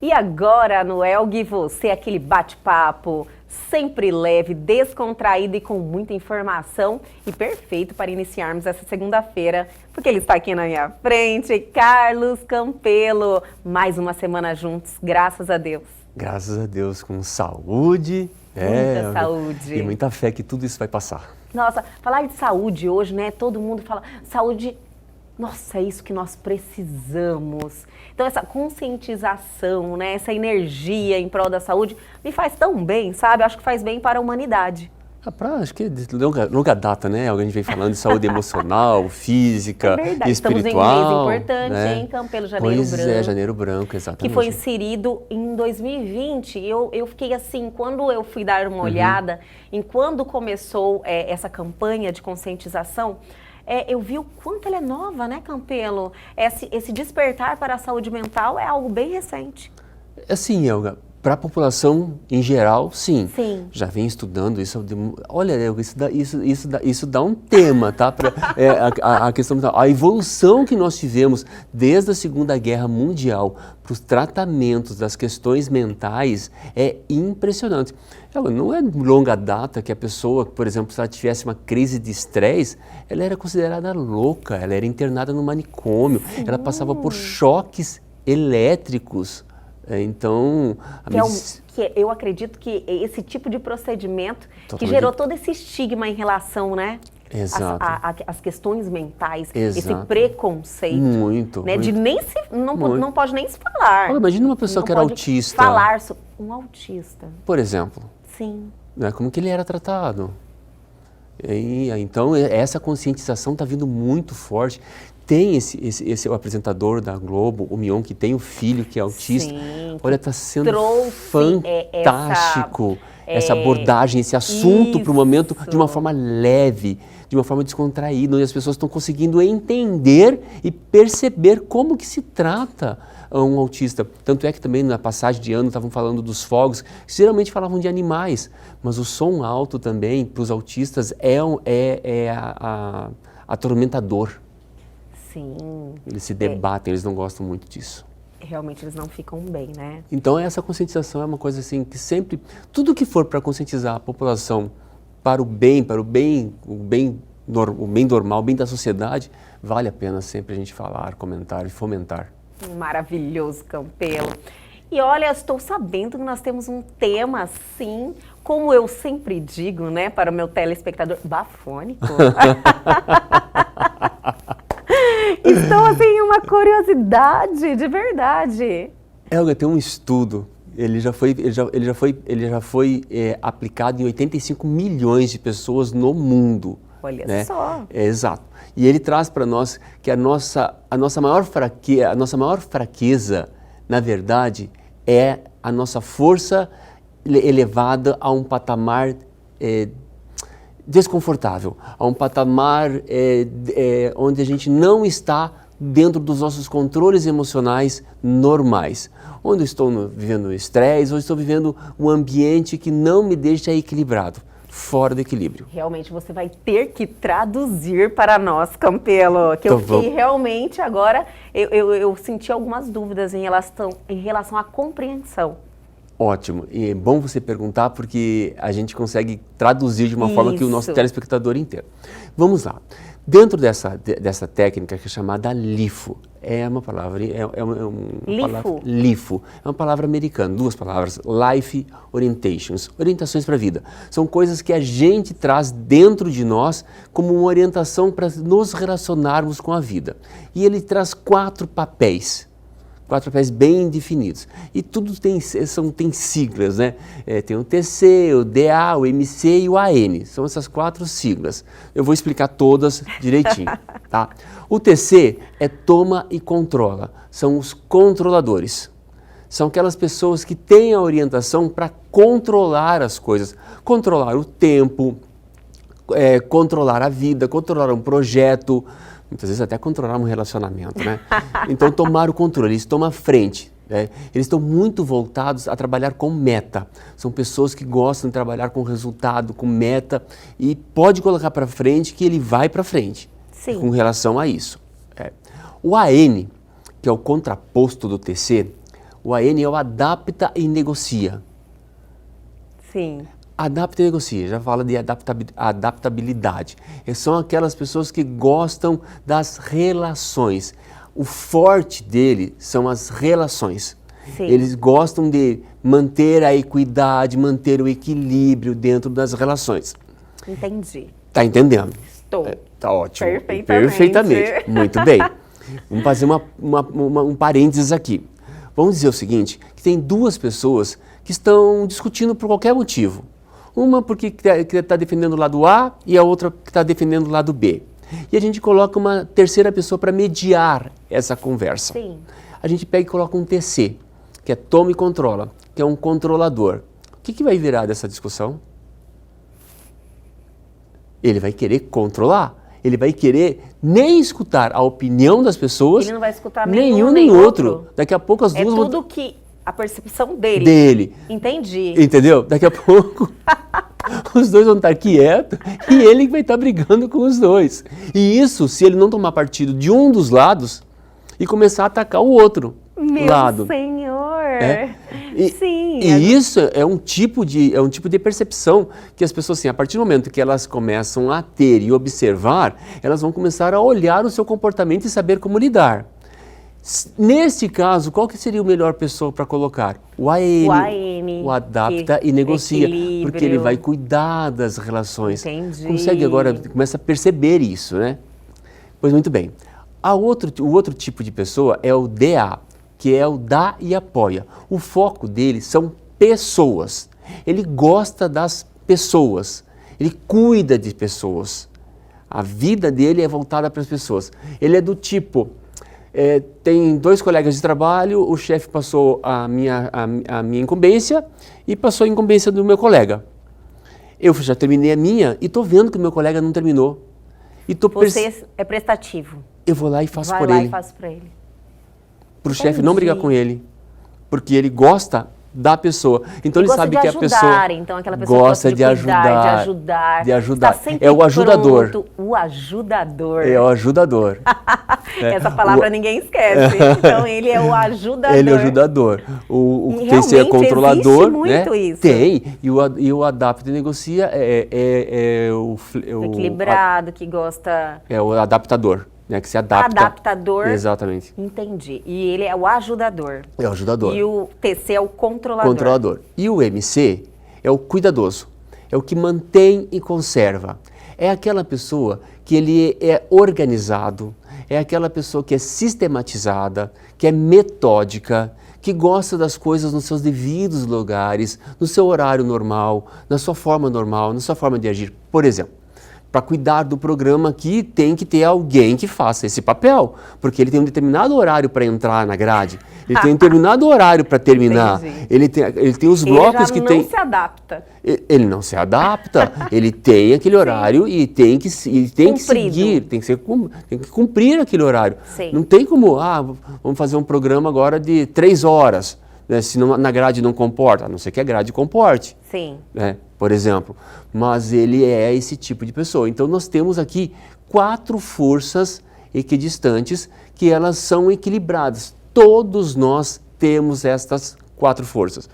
E agora no Elgue Você, aquele bate-papo sempre leve, descontraído e com muita informação e perfeito para iniciarmos essa segunda-feira, porque ele está aqui na minha frente, Carlos Campelo. Mais uma semana juntos, graças a Deus. Graças a Deus, com saúde. Muita saúde. E muita fé que tudo isso vai passar. Nossa, falar de saúde hoje, né? Todo mundo fala saúde. Nossa, é isso que nós precisamos. Então essa conscientização, né, essa energia em prol da saúde me faz tão bem, sabe? Acho que faz bem para a humanidade. Acho que de longa data, né? A gente vem falando de saúde emocional, física, espiritual. Estamos em um mês importante, né? Em Campelo, Janeiro Branco. Pois é, Janeiro Branco, exatamente. Que foi inserido em 2020. Eu fiquei assim, quando eu fui dar uma olhada em quando começou essa campanha de conscientização, eu vi o quanto ela é nova, né, Campelo? Esse despertar para a saúde mental é algo bem recente. Assim, Elga, para a população em geral, sim. Sim. Já vem estudando isso. Olha, Elga, isso dá um tema, tá? A questão a evolução que nós tivemos desde a Segunda Guerra Mundial para os tratamentos das questões mentais é impressionante. Ela não é longa data que a pessoa, por exemplo, se ela tivesse uma crise de estresse, ela era considerada louca, ela era internada no manicômio, ela passava por choques elétricos. Então, eu acredito que esse tipo de procedimento que Totalmente. gerou todo esse estigma em relação, né? Exato. As questões mentais, Exato. esse preconceito. Muito. Né? De nem se, não pode nem se falar. Olha, imagina uma pessoa não que era pode autista. Falar sobre um autista. Por exemplo. Sim. Né? Como que ele era tratado? Então, essa conscientização está vindo muito forte. Tem esse o apresentador da Globo, o Mion, que tem o filho que é autista. Sim, olha, está sendo fantástico essa abordagem, esse assunto para o momento de uma forma leve, de uma forma descontraída, onde as pessoas estão conseguindo entender e perceber como que se trata um autista. Tanto é que também na passagem de ano estavam falando dos fogos, que geralmente falavam de animais, mas o som alto também para os autistas é atormentador. Sim. Eles se debatem, eles não gostam muito disso. Realmente eles não ficam bem, né? Então essa conscientização é uma coisa assim que sempre, tudo que for para conscientizar a população para o bem normal, o bem da sociedade, vale a pena sempre a gente falar, comentar e fomentar. Maravilhoso, Campelo. E olha, estou sabendo que nós temos um tema assim, como eu sempre digo, né, para o meu telespectador, bafônico. Estou assim, uma curiosidade, de verdade. Elga, tem um estudo, ele já foi aplicado em 85 milhões de pessoas no mundo. Olha, né? só. Exato. E ele traz para nós que a nossa maior fraqueza, na verdade, é a nossa força elevada a um patamar desconfortável, a um patamar onde a gente não está dentro dos nossos controles emocionais normais. Onde eu estou vivendo estresse, ou estou vivendo um ambiente que não me deixa equilibrado, fora do equilíbrio. Realmente você vai ter que traduzir para nós, Campelo, que eu fiquei realmente agora, eu senti algumas dúvidas em relação à compreensão. Ótimo, e é bom você perguntar porque a gente consegue traduzir de uma forma que o nosso telespectador entenda. Vamos lá, dentro dessa técnica que é chamada LIFO, é uma palavra, LIFO, é uma palavra americana, duas palavras, Life Orientations, orientações para a vida. São coisas que a gente traz dentro de nós como uma orientação para nos relacionarmos com a vida. E ele traz quatro papéis bem definidos. E tudo tem siglas, né? Tem o TC, o DA, o MC e o AN. São essas quatro siglas. Eu vou explicar todas direitinho, tá? O TC é toma e controla. São os controladores. São aquelas pessoas que têm a orientação para controlar as coisas. Controlar o tempo, controlar a vida, controlar um projeto, muitas vezes até controlar um relacionamento, né? Então, tomar o controle, eles tomam a frente. Né? Eles estão muito voltados a trabalhar com meta. São pessoas que gostam de trabalhar com resultado, com meta, e pode colocar para frente que ele vai para frente. Sim. Com relação a isso. O AN, que é o contraposto do TC, O AN é o adapta e negocia. Sim. Adapta e negocia, já fala de adaptabilidade. São aquelas pessoas que gostam das relações. O forte dele são as relações. Sim. Eles gostam de manter a equidade, manter o equilíbrio dentro das relações. Entendi. Tá entendendo? Estou. Tá ótimo. Perfeitamente. Perfeitamente. Muito bem. Vamos fazer um parênteses aqui. Vamos dizer o seguinte, que tem duas pessoas que estão discutindo por qualquer motivo. Uma porque está defendendo o lado A e a outra que está defendendo o lado B. E a gente coloca uma terceira pessoa para mediar essa conversa. Sim. A gente pega e coloca um TC, que é toma e controla, que é um controlador. O que vai virar dessa discussão? Ele vai querer controlar. Ele vai querer nem escutar a opinião das pessoas. Ele não vai escutar nenhum nem nem outro. Daqui a pouco as duas É vão... tudo que a percepção dele. Dele. Entendi. Entendeu? Daqui a pouco os dois vão estar quietos e ele vai estar brigando com os dois. E isso se ele não tomar partido de um dos lados e começar a atacar o outro lado. Meu Senhor! Sim. E isso é um tipo de percepção que as pessoas, assim, a partir do momento que elas começam a ter e observar, elas vão começar a olhar o seu comportamento e saber como lidar. Neste caso, qual que seria a melhor pessoa para colocar? O AN, o adapta e negocia, equilíbrio. porque ele vai cuidar das relações. Entendi. Consegue agora, começa a perceber isso, né? Pois muito bem. O outro tipo de pessoa é o DA, que é o dá e apoia. O foco dele são pessoas. Ele gosta das pessoas. Ele cuida de pessoas. A vida dele é voltada para as pessoas. Ele é do tipo, tem dois colegas de trabalho, o chefe passou a minha incumbência e passou a incumbência do meu colega. Eu já terminei a minha e estou vendo que o meu colega não terminou. E Você é prestativo. Eu vou lá e faço por Vai lá ele. e faço para ele. Para o chefe não brigar com ele, porque ele gosta da pessoa. Então ele sabe que a pessoa então aquela pessoa gosta de ajudar, de ajudar. Está sempre É o ajudador. Pronto, o ajudador. É o ajudador. Essa palavra ninguém esquece. Então ele é o ajudador. Ele é o ajudador. O E TC é controlador, existe muito isso. Tem. E o adapta e negocia é o equilibrado, que gosta. É o adaptador. Que se adapta. Adaptador. Exatamente. Entendi. E ele é o ajudador. É o ajudador. E o TC é o controlador. Controlador. E o MC é o cuidadoso. É o que mantém e conserva. É aquela pessoa que ele é organizado, é aquela pessoa que é sistematizada, que é metódica, que gosta das coisas nos seus devidos lugares, no seu horário normal, na sua forma normal, na sua forma de agir. Por exemplo, para cuidar do programa aqui, tem que ter alguém que faça esse papel, porque ele tem um determinado horário para entrar na grade, ele tem um determinado horário para terminar, ele tem os blocos que tem... Ele não se adapta. Ele não se adapta, ele tem aquele horário e tem que seguir, tem que cumprir aquele horário. Sim. Não tem como, vamos fazer um programa agora de 3 horas, né, se não, na grade não comporta, a não ser que a grade comporte. Sim. Né, por exemplo, mas ele é esse tipo de pessoa. Então nós temos aqui 4 forças equidistantes que elas são equilibradas. Todos nós temos estas 4 forças.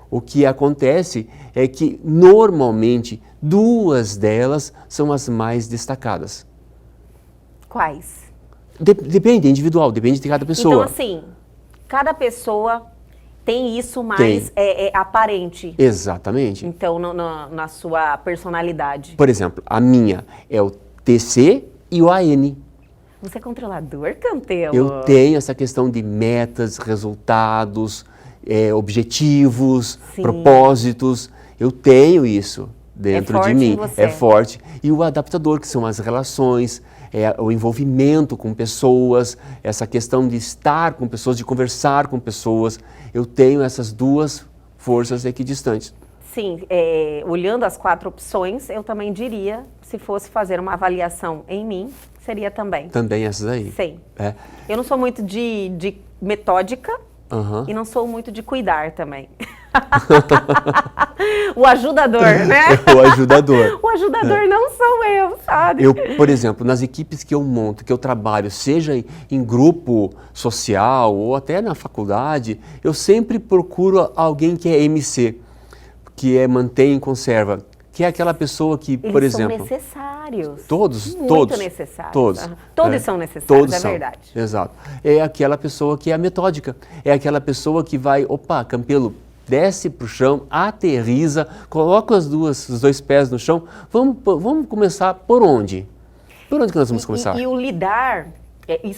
O que acontece é que normalmente 2 delas são as mais destacadas. Quais? Depende, é individual, depende de cada pessoa. Então assim, cada pessoa tem isso mais aparente. Exatamente. Então, na sua personalidade. Por exemplo, a minha é o TC e o AN. Você é controlador, Campelo? Eu tenho essa questão de metas, resultados, objetivos, Sim. propósitos. Eu tenho isso dentro de mim. Em você. É forte. E o adaptador, que são as relações, o envolvimento com pessoas, essa questão de estar com pessoas, de conversar com pessoas. Eu tenho essas 2 forças equidistantes. Sim, olhando as 4 opções, eu também diria, se fosse fazer uma avaliação em mim, seria também. Também essas aí? Sim. Eu não sou muito de metódica e não sou muito de cuidar também. O ajudador, né? O ajudador. O ajudador não sou eu, sabe? Eu, por exemplo, nas equipes que eu monto, que eu trabalho, seja em grupo social ou até na faculdade, eu sempre procuro alguém que é MC, que é mantém e conserva, que é aquela pessoa que, por exemplo... Eles são necessários. Todos, muito todos. necessários. Todos. Todos são necessários, Todos é são. verdade. Exato. É aquela pessoa que é a metódica, é aquela pessoa que vai, opa, Campelo, desce para o chão, aterriza, coloca os dois pés no chão, vamos começar por onde? Por onde que nós vamos começar? E o lidar,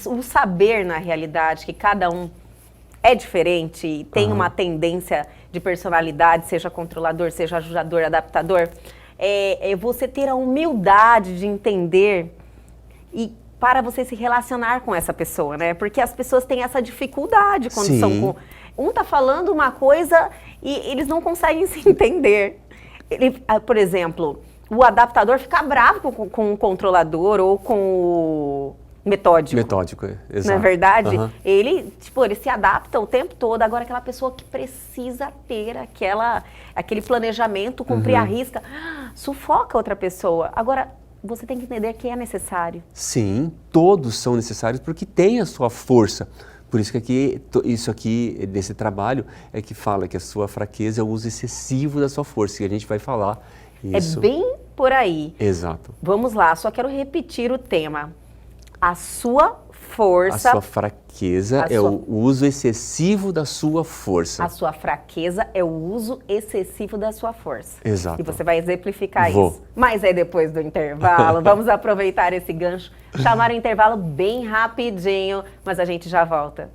o saber na realidade que cada um é diferente e tem uma tendência de personalidade, seja controlador, seja ajudador, adaptador, é você ter a humildade de entender e para você se relacionar com essa pessoa, né? Porque as pessoas têm essa dificuldade quando Sim. são com... Um tá falando uma coisa e eles não conseguem se entender. Por exemplo, o adaptador fica bravo com o controlador ou com o metódico. Metódico, exato. Não é verdade? Ele se adapta o tempo todo. Agora, aquela pessoa que precisa ter aquele planejamento, cumprir a risca, sufoca outra pessoa. Agora, você tem que entender que é necessário. Sim, todos são necessários porque tem a sua força. Por isso que isso aqui, nesse trabalho, é que fala que a sua fraqueza é o uso excessivo da sua força. E a gente vai falar isso. É bem por aí. Exato. Vamos lá, só quero repetir o tema. A sua força... A sua fraqueza é o uso excessivo da sua força. A sua fraqueza é o uso excessivo da sua força. Exato. E você vai exemplificar Vou. isso. Mas é depois do intervalo. Vamos aproveitar esse gancho, chamar o intervalo bem rapidinho, mas a gente já volta.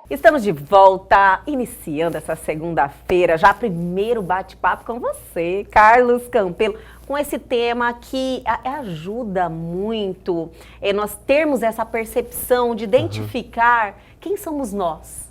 Estamos de volta, iniciando essa segunda-feira, já primeiro bate-papo com você, Carlos Campelo, com esse tema que ajuda muito nós termos essa percepção de identificar quem somos nós,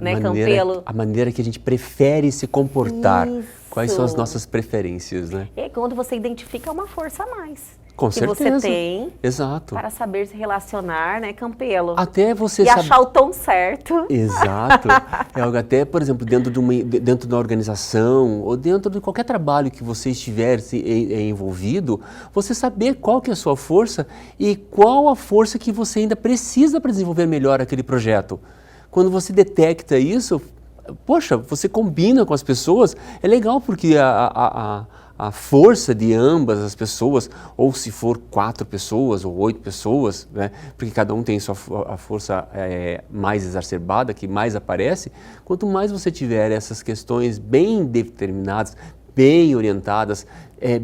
né, Campelo? A maneira que a gente prefere se comportar, Isso. Quais são as nossas preferências, né? É quando você identifica uma força a mais. Com que certeza. você tem Exato. para saber se relacionar, né, Campelo? Até você e achar o tom certo. Exato. É algo até, por exemplo, dentro de uma organização ou dentro de qualquer trabalho que você estiver envolvido, você saber qual que é a sua força e qual a força que você ainda precisa para desenvolver melhor aquele projeto. Quando você detecta isso, poxa, você combina com as pessoas, é legal porque a força de ambas as pessoas, ou se for 4 pessoas ou 8 pessoas, né, porque cada um tem a força mais exacerbada, que mais aparece, quanto mais você tiver essas questões bem determinadas, bem orientadas,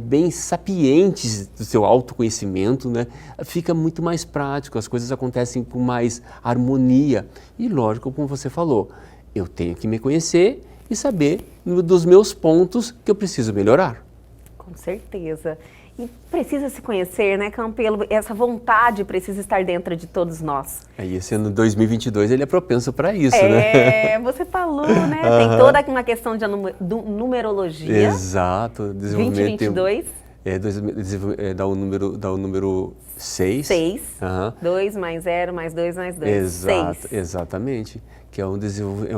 bem sapientes do seu autoconhecimento, né, fica muito mais prático, as coisas acontecem com mais harmonia. E lógico, como você falou, eu tenho que me conhecer e saber dos meus pontos que eu preciso melhorar. Com certeza. E precisa se conhecer, né, Campelo? Essa vontade precisa estar dentro de todos nós. E esse ano 2022 ele é propenso para isso, né? Você falou, né? Tem toda uma questão de numerologia. Exato. Desenvolvimento 2022. Dá o número 6. 6. 2 mais 0 mais 2 mais 2. Exato, 6. Exatamente. Que é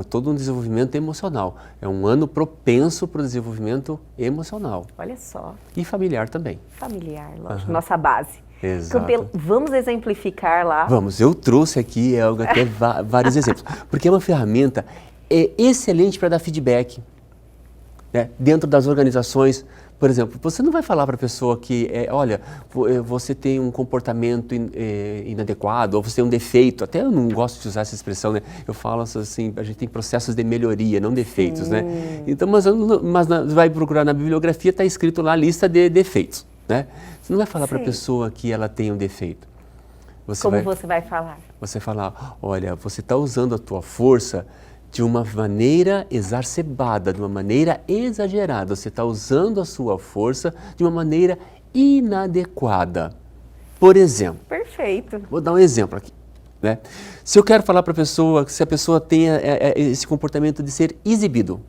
todo um desenvolvimento emocional. É um ano propenso para o desenvolvimento emocional. Olha só. E familiar também. Familiar, lógico. Nossa base. Exato. Campelo, vamos exemplificar lá? Vamos, eu trouxe aqui até vários exemplos. Porque é uma ferramenta excelente para dar feedback, né? Dentro das organizações. Por exemplo, você não vai falar para a pessoa que, olha, você tem um comportamento inadequado, ou você tem um defeito. Até eu não gosto de usar essa expressão, né? Eu falo assim, a gente tem processos de melhoria, não defeitos, né? Então, mas vai procurar na bibliografia, está escrito lá a lista de defeitos, né? Você não vai falar para a pessoa que ela tem um defeito. Você vai falar? Você falar, olha, você está usando a tua força de uma maneira exacerbada, de uma maneira exagerada. Você está usando a sua força de uma maneira inadequada. Por exemplo. Perfeito. Vou dar um exemplo aqui, né? Se eu quero falar para a pessoa, se a pessoa tenha esse comportamento de ser exibido.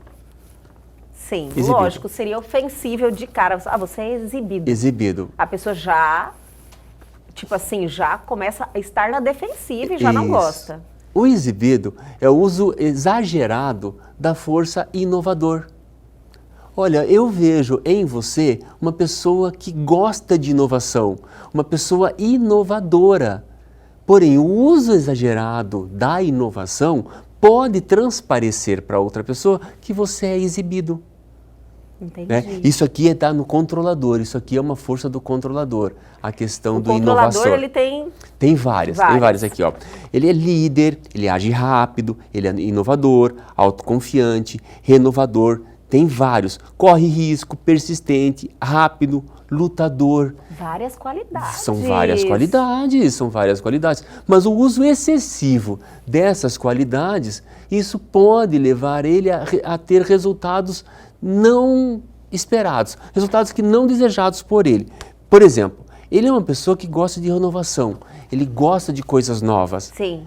Sim, Exibido. lógico, seria ofensível de cara. Ah, você é exibido. Exibido. A pessoa já, tipo assim, já começa a estar na defensiva e já não Isso. gosta. O exibido é o uso exagerado da força inovador. Olha, eu vejo em você uma pessoa que gosta de inovação, uma pessoa inovadora. Porém, o uso exagerado da inovação pode transparecer para outra pessoa que você é exibido. Entendi. Né? Isso aqui está no controlador, isso aqui é uma força do controlador, a questão do controlador, inovação. ele tem... Tem várias aqui, ó. Ele é líder, ele age rápido, ele é inovador, autoconfiante, renovador, tem vários. Corre risco, persistente, rápido, lutador. Várias qualidades. São várias qualidades. Mas o uso excessivo dessas qualidades, isso pode levar ele a ter resultados não esperados, resultados que não desejados por ele. Por exemplo, ele é uma pessoa que gosta de renovação, ele gosta de coisas novas. Sim.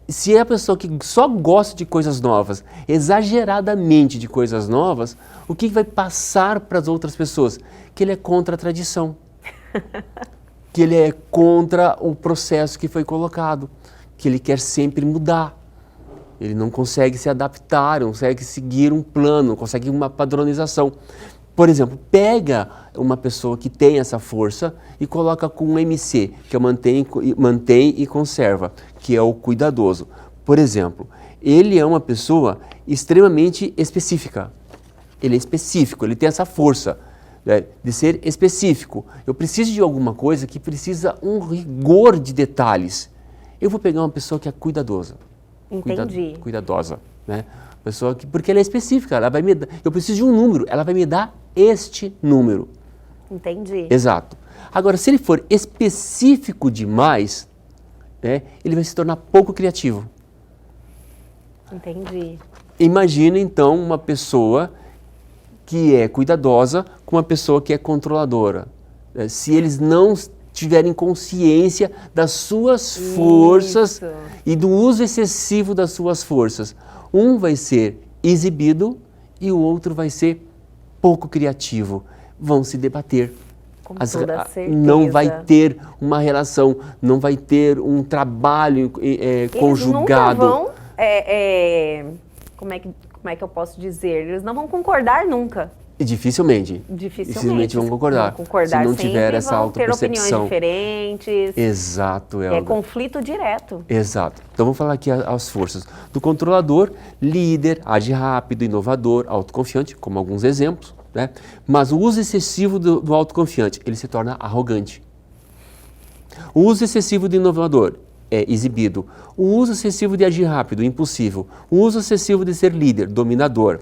Se é a pessoa que só gosta de coisas novas, exageradamente de coisas novas, o que vai passar para as outras pessoas? Que ele é contra a tradição, que ele é contra o processo que foi colocado, que ele quer sempre mudar. Ele não consegue se adaptar, não consegue seguir um plano, não consegue uma padronização. Por exemplo, pega uma pessoa que tem essa força e coloca com um MC, que é mantém e conserva, que é o cuidadoso. Por exemplo, ele é uma pessoa extremamente específica. Ele é específico, ele tem essa força, né, de ser específico. Eu preciso de alguma coisa que precisa um rigor de detalhes. Eu vou pegar uma pessoa que é cuidadosa. Entendi. Cuidadosa, né? Pessoa que, porque ela é específica, ela vai me dar, eu preciso de um número, ela vai me dar este número. Entendi. Exato. Agora, se ele for específico demais, né, ele vai se tornar pouco criativo. Entendi. Imagina então uma pessoa que é cuidadosa com uma pessoa que é controladora. Se eles não tiverem consciência das suas forças e do uso excessivo das suas forças. Um vai ser exibido e o outro vai ser pouco criativo. Vão se debater. Com toda certeza. Não vai ter uma relação, não vai ter um trabalho conjugado. Eles nunca vão, como é que eu posso dizer? Eles não vão concordar nunca. E dificilmente vão concordar. Se não tiver essa autopercepção. Ter opiniões diferentes. Exato, Elda. É conflito direto. Exato. Então vamos falar aqui as forças. Do controlador, líder, age rápido, inovador, autoconfiante, como alguns exemplos, né? Mas o uso excessivo do autoconfiante, ele se torna arrogante. O uso excessivo do inovador é exibido. O uso excessivo de agir rápido, impulsivo. O uso excessivo de ser líder, dominador.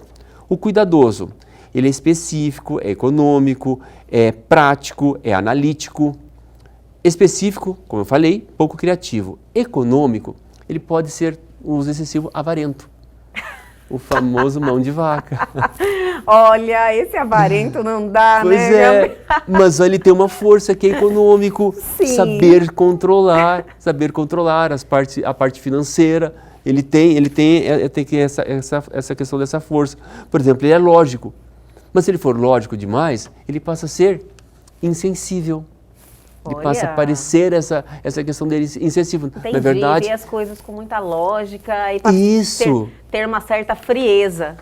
O cuidadoso, ele é específico, é econômico, é prático, é analítico. Específico, como eu falei, pouco criativo. Econômico, ele pode ser um uso excessivo avarento. O famoso mão de vaca. Olha, esse avarento não dá, pois né? É, mas ele tem uma força que é econômico, Sim. saber controlar a parte financeira. Ele tem essa questão dessa força. Por exemplo, ele é lógico. Mas se ele for lógico demais, ele passa a ser insensível. Ele passa a parecer essa questão dele insensível. Entendi, Na verdade, ver as coisas com muita lógica e passa ter uma certa frieza.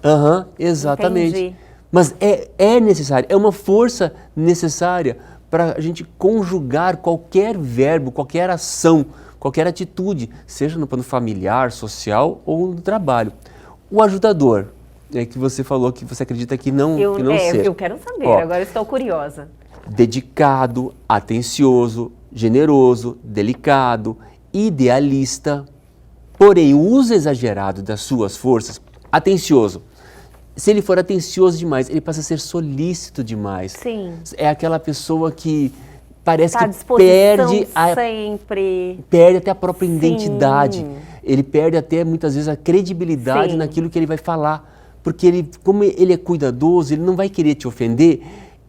Exatamente. Entendi. Mas é necessário, é uma força necessária para a gente conjugar qualquer verbo, qualquer ação, qualquer atitude, seja no plano familiar, social ou no trabalho. O ajudador, que você falou que você acredita que não seja. Eu quero saber, agora estou curiosa. Dedicado, atencioso, generoso, delicado, idealista. Porém, o uso exagerado das suas forças, atencioso. Se ele for atencioso demais, ele passa a ser solícito demais. Sim. É aquela pessoa que parece Tá que perde até a própria identidade. Ele perde até muitas vezes a credibilidade naquilo que ele vai falar. Porque como ele é cuidadoso, ele não vai querer te ofender.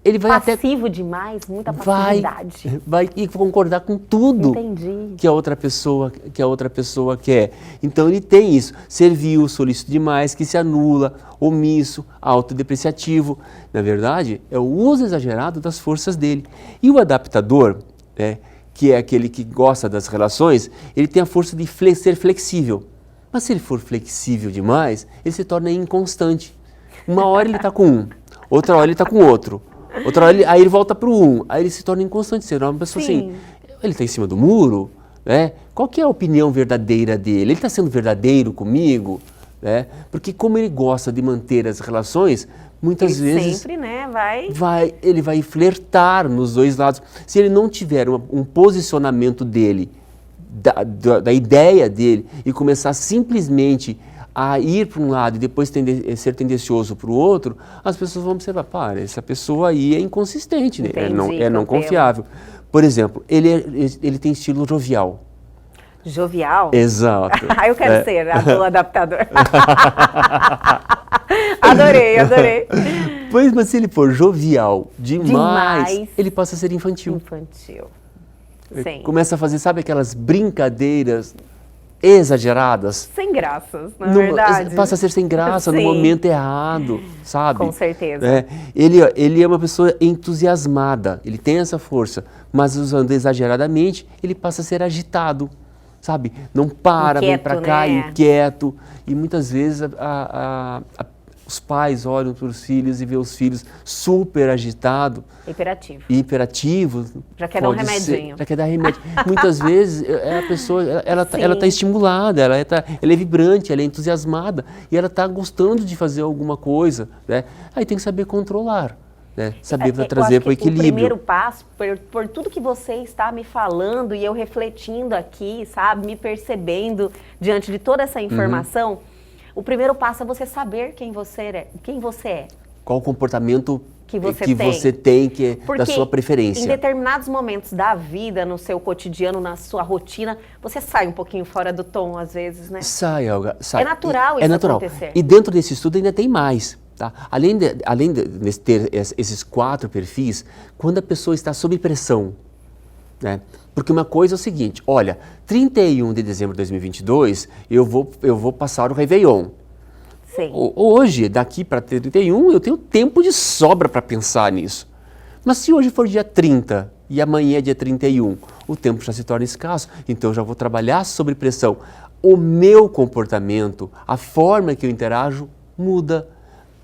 ele vai passivo demais, muita passividade. Vai concordar com tudo Entendi. que a outra pessoa quer. Então ele tem isso, servil, solícito demais, que se anula, omisso, autodepreciativo. Na verdade, é o uso exagerado das forças dele. E o adaptador, que é aquele que gosta das relações, ele tem a força de ser flexível. Mas se ele for flexível demais, ele se torna inconstante. Uma hora ele está com um, outra hora ele está com outro. Outra hora aí ele volta para o 1, aí ele se torna inconstante, você é uma pessoa assim, ele está em cima do muro, qual que é a opinião verdadeira dele? Ele está sendo verdadeiro comigo? Porque como ele gosta de manter as relações, muitas vezes sempre, ele vai flertar nos dois lados. Se ele não tiver um posicionamento dele, da ideia dele, e começar simplesmente a ir para um lado e depois ser tendencioso para o outro, as pessoas vão observar, essa pessoa aí é inconsistente, né? Entendi, é não confiável. Por exemplo, ele tem estilo jovial. Jovial? Exato. Eu quero ser o adaptador. Adorei. Pois, mas se ele for jovial demais, ele passa a ser infantil. Sim. Começa a fazer, sabe, aquelas brincadeiras exageradas. Sem graças, na verdade. Passa a ser sem graça no momento errado, sabe? Com certeza. Ele é uma pessoa entusiasmada, ele tem essa força, mas usando exageradamente, ele passa a ser agitado, sabe? Não para, inquieto, vem pra cá, inquieto. E muitas vezes os pais olham para os filhos e vê os filhos super agitados. Hiperativos. Já quer dar um remedinho. Já quer dar remédio. Muitas vezes a pessoa, ela está estimulada, ela é vibrante, ela é entusiasmada e ela está gostando de fazer alguma coisa, né? Aí tem que saber controlar, né? Saber trazer para o equilíbrio. O primeiro passo, por tudo que você está me falando e eu refletindo aqui, sabe, me percebendo diante de toda essa informação, o primeiro passo é você saber quem você é. Qual o comportamento que você tem que é da sua preferência. Em determinados momentos da vida, no seu cotidiano, na sua rotina, você sai um pouquinho fora do tom, às vezes, né? Sai, sai. É natural isso acontecer. E dentro desse estudo ainda tem mais. Tá? Além de ter esses 4 perfis, quando a pessoa está sob pressão, né? Porque uma coisa é o seguinte, olha, 31 de dezembro de 2022, eu vou passar o Réveillon. Sim. Hoje, daqui para 31, eu tenho tempo de sobra para pensar nisso. Mas se hoje for dia 30 e amanhã é dia 31, o tempo já se torna escasso, então eu já vou trabalhar sob pressão. O meu comportamento, a forma que eu interajo, muda.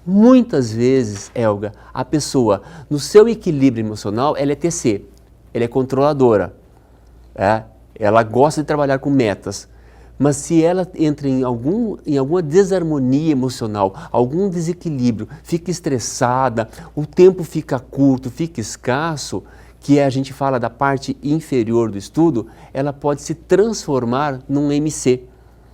Muitas vezes, Elga, a pessoa, no seu equilíbrio emocional, ela é TC, ela é controladora. Ela gosta de trabalhar com metas, mas se ela entra em alguma desarmonia emocional, algum desequilíbrio, fica estressada, o tempo fica curto, fica escasso, que a gente fala da parte inferior do estudo, ela pode se transformar num MC.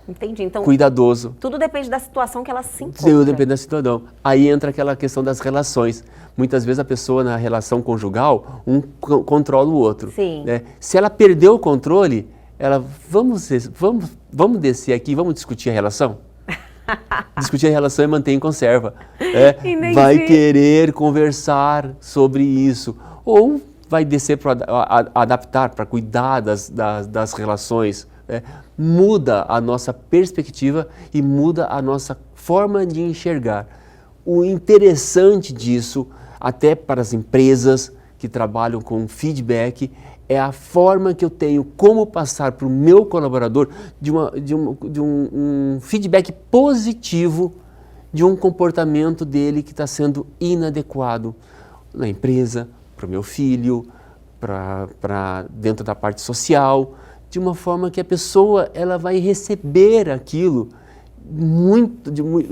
Entendi. Então, cuidadoso. Tudo depende da situação que ela se encontra. Tudo depende da situação. Aí entra aquela questão das relações. Muitas vezes a pessoa na relação conjugal, controla o outro. Sim. Né? Se ela perdeu o controle, ela, vamos descer aqui, vamos discutir a relação? Discutir a relação é manter em conserva. Vai querer conversar sobre isso. Ou vai descer para adaptar, para cuidar das relações. Muda a nossa perspectiva e muda a nossa forma de enxergar. O interessante disso, até para as empresas que trabalham com feedback, é a forma que eu tenho como passar para o meu colaborador de um feedback positivo de um comportamento dele que está sendo inadequado na empresa, para o meu filho, para dentro da parte social, de uma forma que a pessoa ela vai receber aquilo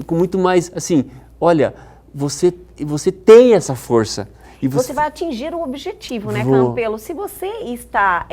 com muito mais, assim, olha, você tem essa força. E você vai atingir o objetivo, né, Campelo? Se você está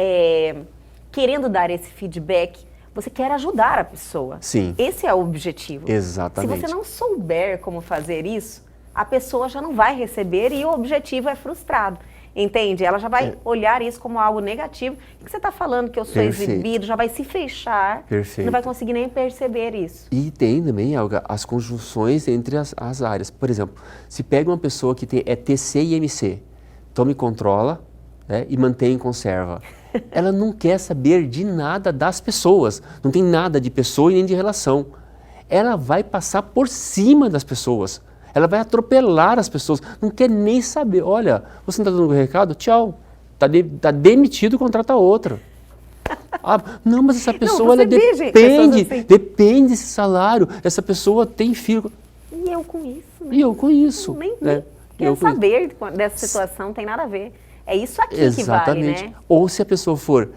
querendo dar esse feedback, você quer ajudar a pessoa. Sim. Esse é o objetivo. Exatamente. Se você não souber como fazer isso, a pessoa já não vai receber e o objetivo é frustrado. Entende? Ela já vai olhar isso como algo negativo. O que você está falando que eu sou exibido, já vai se fechar, não vai conseguir nem perceber isso. E tem também, Elga, as conjunções entre as áreas. Por exemplo, se pega uma pessoa que é TC e MC, toma e controla, né, e mantém em conserva. Ela não quer saber de nada das pessoas, não tem nada de pessoa e nem de relação. Ela vai passar por cima das pessoas, ela vai atropelar as pessoas, não quer nem saber. Olha, você não está dando um recado? Tchau, tá demitido, contrata outra. Ah, não, mas essa pessoa ela depende desse salário, essa pessoa tem filho. E eu com isso, né? E eu com isso. Nem quero saber dessa situação, não tem nada a ver. É isso aqui que vale, né? Ou se a pessoa for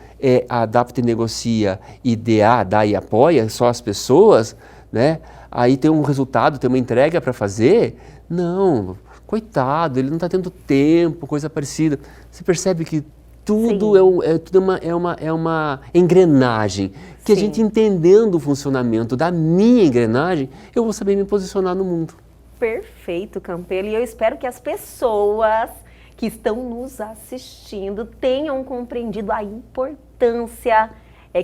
adapta e negocia e dá e apoia só as pessoas, né? Aí tem um resultado, tem uma entrega para fazer. Não, coitado, ele não está tendo tempo, coisa parecida. Você percebe que tudo é uma engrenagem. Que a gente entendendo o funcionamento da minha engrenagem, eu vou saber me posicionar no mundo. Perfeito, Campelo. E eu espero que as pessoas que estão nos assistindo tenham compreendido a importância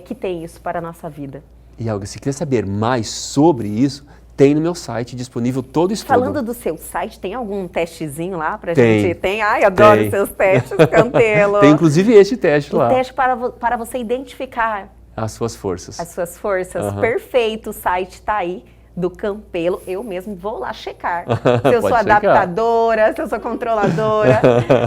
que tem isso para a nossa vida. E Olga, se quiser saber mais sobre isso, tem no meu site disponível todo o estudo. Falando do seu site, tem algum testezinho lá pra gente? Tem? Ai, adoro os seus testes, Campelo. Tem inclusive este teste lá. O teste para você identificar as suas forças. As suas forças. Perfeito, o site está aí. Do Campelo, eu mesmo vou lá checar se eu sou adaptadora, se eu sou controladora.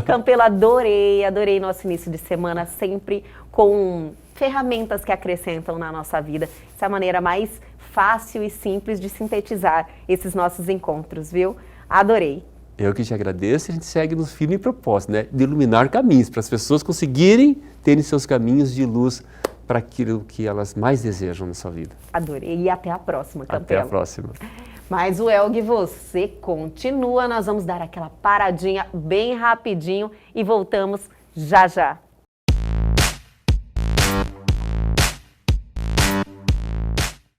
Campelo, adorei nosso início de semana, sempre com ferramentas que acrescentam na nossa vida. Essa é a maneira mais fácil e simples de sintetizar esses nossos encontros, viu? Adorei. Eu que te agradeço, a gente segue no firme propósito, né? De iluminar caminhos, para as pessoas conseguirem terem seus caminhos de luz para aquilo que elas mais desejam na sua vida. Adorei e até a próxima, Campelo. Até a próxima. Mas o Elg, você continua, nós vamos dar aquela paradinha bem rapidinho e voltamos já já.